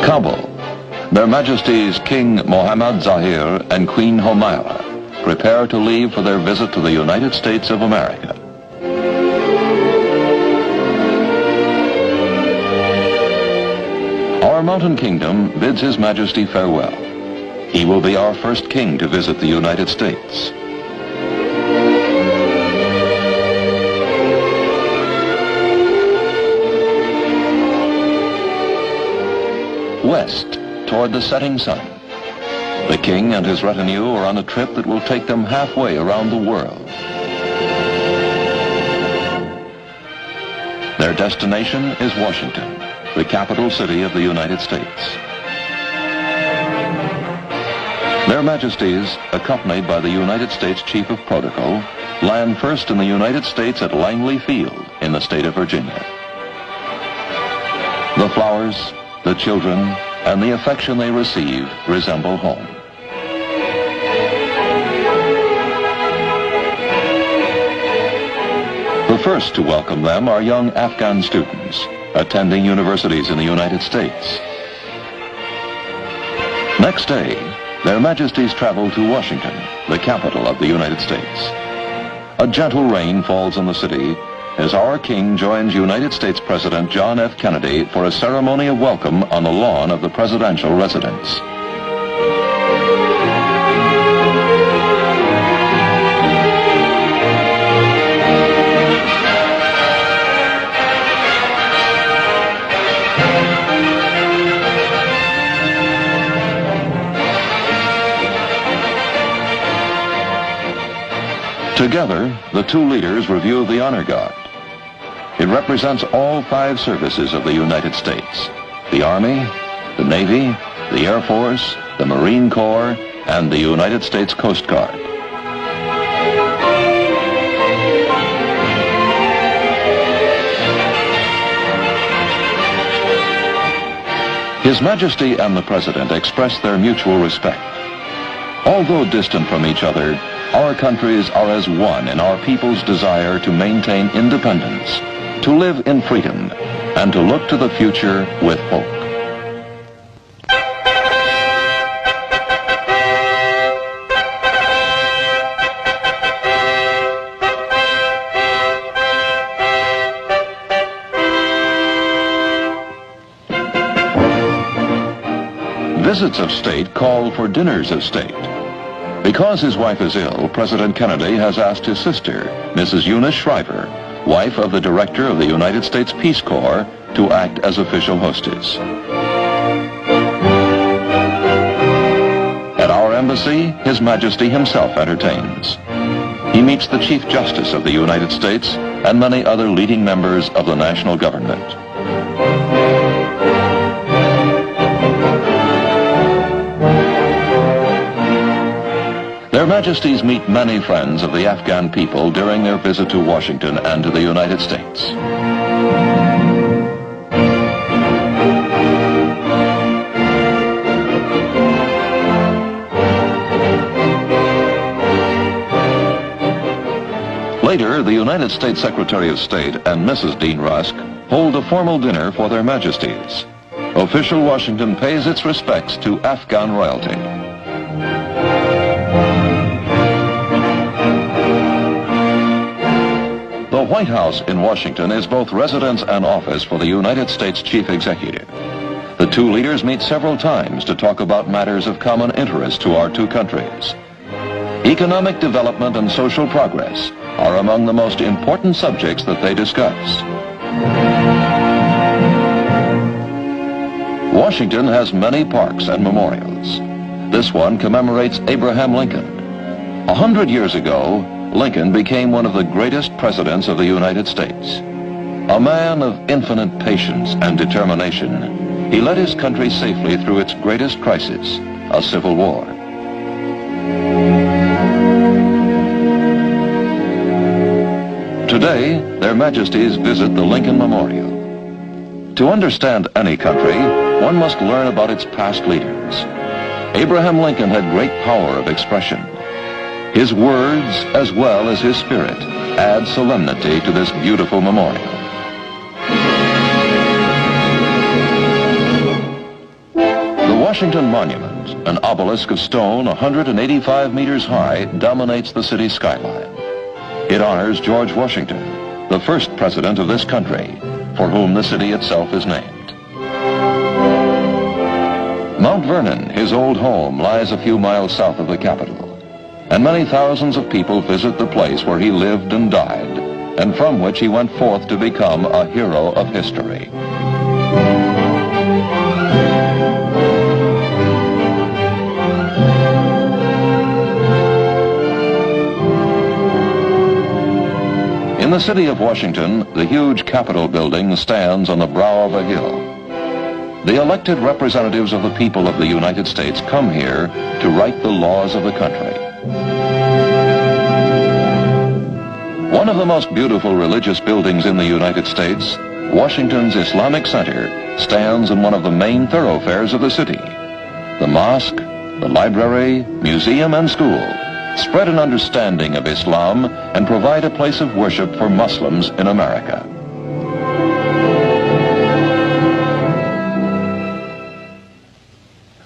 Kabul, Their Majesties King محمدظاهر and Queen Humaira prepare to leave for their visit to the United States of America. Our mountain kingdom bids His Majesty farewell. He will be our first king to visit the United States. West, toward the setting sun. The king and his retinue are on a trip that will take them halfway around the world. Their destination is Washington, the capital city of the United States. Their Majesties, accompanied by the United States Chief of Protocol, land first in the United States at Langley Field in the state of Virginia. The flowers, the children, and the affection they receive resemble home. The first to welcome them are young Afghan students attending universities in the United States. Next day, Their Majesties travel to Washington, the capital of the United States. A gentle rain falls on the city as our king joins United States President John F. Kennedy for a ceremony of welcome on the lawn of the presidential residence. Together, the two leaders review the Honor Guard. It represents all 5 services of the United States: the Army, the Navy, the Air Force, the Marine Corps, and the United States Coast Guard. His Majesty and the President express their mutual respect. Although distant from each other, our countries are as one in our people's desire to maintain independence, to live in freedom, and to look to the future with hope. Visits of state call for dinners of state. Because his wife is ill, President Kennedy has asked his sister, Mrs. Eunice Shriver, wife of the director of the United States Peace Corps, to act as official hostess. At our embassy, His Majesty himself entertains. He meets the Chief Justice of the United States and many other leading members of the national government. Their Majesties meet many friends of the Afghan people during their visit to Washington and to the United States. Later, the United States Secretary of State and Mrs. Dean Rusk hold a formal dinner for Their Majesties. Official Washington pays its respects to Afghan royalty. The White House in Washington is both residence and office for the United States Chief Executive. The two leaders meet several times to talk about matters of common interest to our two countries. Economic development and social progress are among the most important subjects that they discuss. Washington has many parks and memorials. This one commemorates Abraham Lincoln. 100 years ago, Lincoln became one of the greatest presidents of the United States. A man of infinite patience and determination, he led his country safely through its greatest crisis, a civil war. Today, Their Majesties visit the Lincoln Memorial. To understand any country, one must learn about its past leaders. Abraham Lincoln had great power of expression. His words, as well as his spirit, add solemnity to this beautiful memorial. Washington Monument, an obelisk of stone 185 meters high, dominates the city's skyline. It honors George Washington, the first president of this country, for whom the city itself is named. Mount Vernon, his old home, lies a few miles south of the capital, and many thousands of people visit the place where he lived and died, and from which he went forth to become a hero of history. In the city of Washington, the huge Capitol building stands on the brow of a hill. The elected representatives of the people of the United States come here to write the laws of the country. One of the most beautiful religious buildings in the United States, Washington's Islamic Center, stands in one of the main thoroughfares of the city. The mosque, the library, museum, and school spread an understanding of Islam and provide a place of worship for Muslims in America.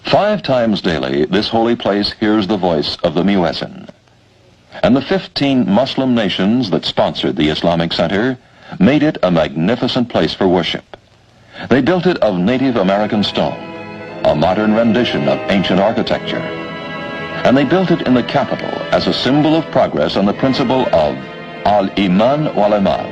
Five times daily, this holy place hears the voice of the muezzin. And the 15 Muslim nations that sponsored the Islamic Center made it a magnificent place for worship. They built it of Native American stone, a modern rendition of ancient architecture. And they built it in the capital as a symbol of progress on the principle of al-iman wal-amal.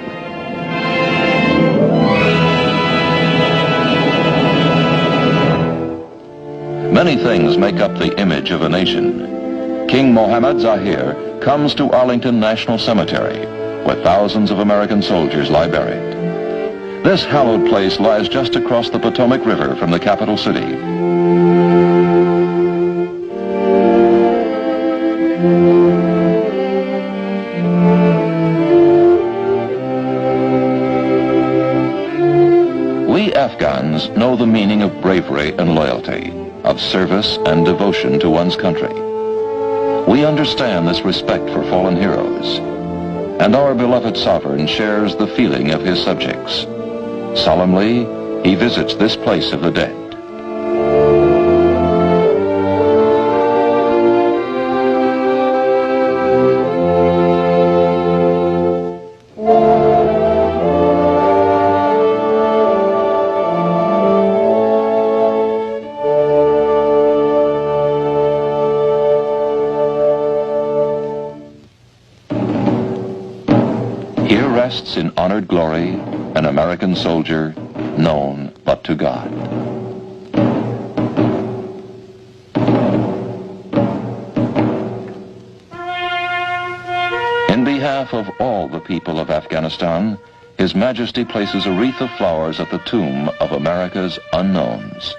Many things make up the image of a nation. King محمدظاهر comes to Arlington National Cemetery, where thousands of American soldiers lie buried. This hallowed place lies just across the Potomac River from the capital city. We Afghans know the meaning of bravery and loyalty, of service and devotion to one's country. We understand this respect for fallen heroes, and our beloved sovereign shares the feeling of his subjects. Solemnly, he visits this place of the dead. Here rests in honored glory an American soldier known but to God. In behalf of all the people of Afghanistan, His Majesty places a wreath of flowers at the tomb of America's unknowns.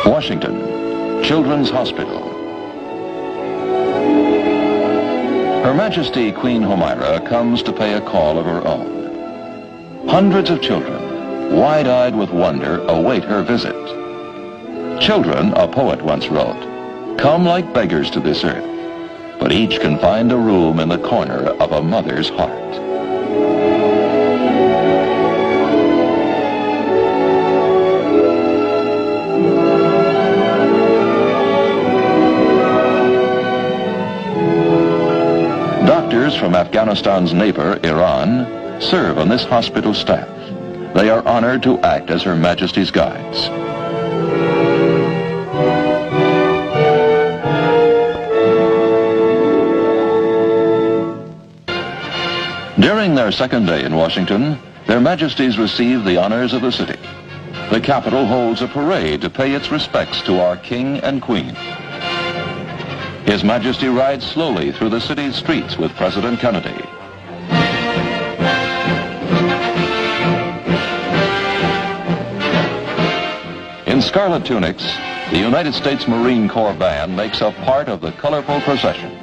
Washington, Children's Hospital. Her Majesty Queen Humaira comes to pay a call of her own. Hundreds of children, wide-eyed with wonder, await her visit. Children, a poet once wrote, come like beggars to this earth, but each can find a room in the corner of a mother's heart. Doctors from Afghanistan's neighbor, Iran, serve on this hospital staff. They are honored to act as Her Majesty's guides. During their second day in Washington, Their Majesties receive the honors of the city. The Capitol holds a parade to pay its respects to our King and Queen. His Majesty rides slowly through the city's streets with President Kennedy. In scarlet tunics, the United States Marine Corps band makes up part of the colorful procession.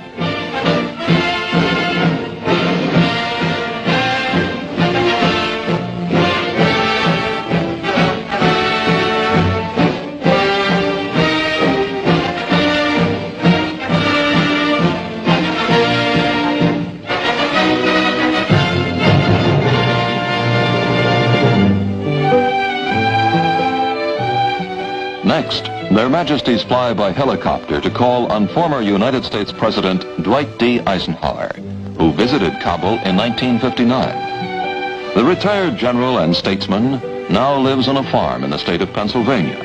Next, Their Majesties fly by helicopter to call on former United States President Dwight D. Eisenhower, who visited Kabul in 1959. The retired general and statesman now lives on a farm in the state of Pennsylvania.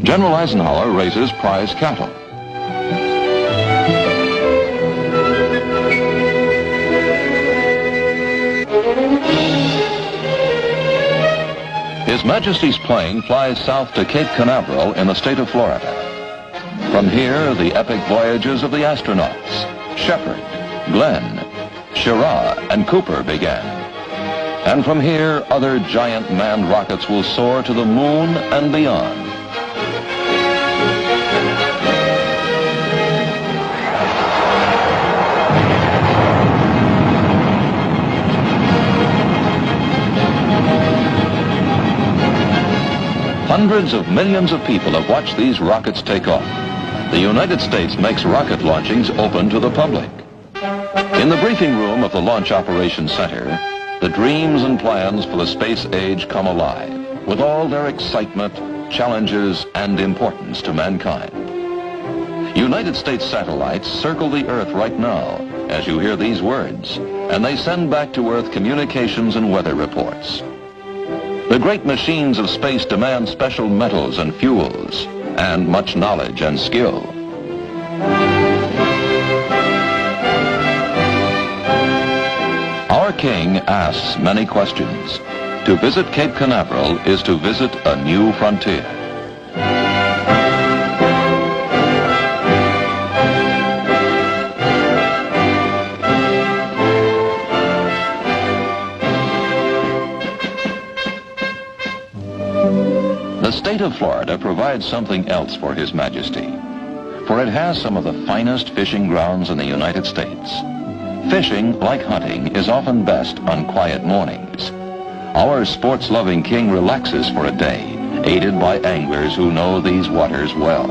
General Eisenhower raises prize cattle. His Majesty's plane flies south to Cape Canaveral in the state of Florida. From here, the epic voyages of the astronauts, Shepard, Glenn, Schirra, and Cooper began. And from here, other giant manned rockets will soar to the moon and beyond. Hundreds of millions of people have watched these rockets take off. The United States makes rocket launchings open to the public. In the briefing room of the Launch Operations Center, the dreams and plans for the space age come alive, with all their excitement, challenges, and importance to mankind. United States satellites circle the Earth right now as you hear these words, and they send back to Earth communications and weather reports. The great machines of space demand special metals and fuels, and much knowledge and skill. Our king asks many questions. To visit Cape Canaveral is to visit a new frontier. The state of Florida provides something else for His Majesty, for it has some of the finest fishing grounds in the United States. Fishing, like hunting, is often best on quiet mornings. Our sports-loving king relaxes for a day, aided by anglers who know these waters well.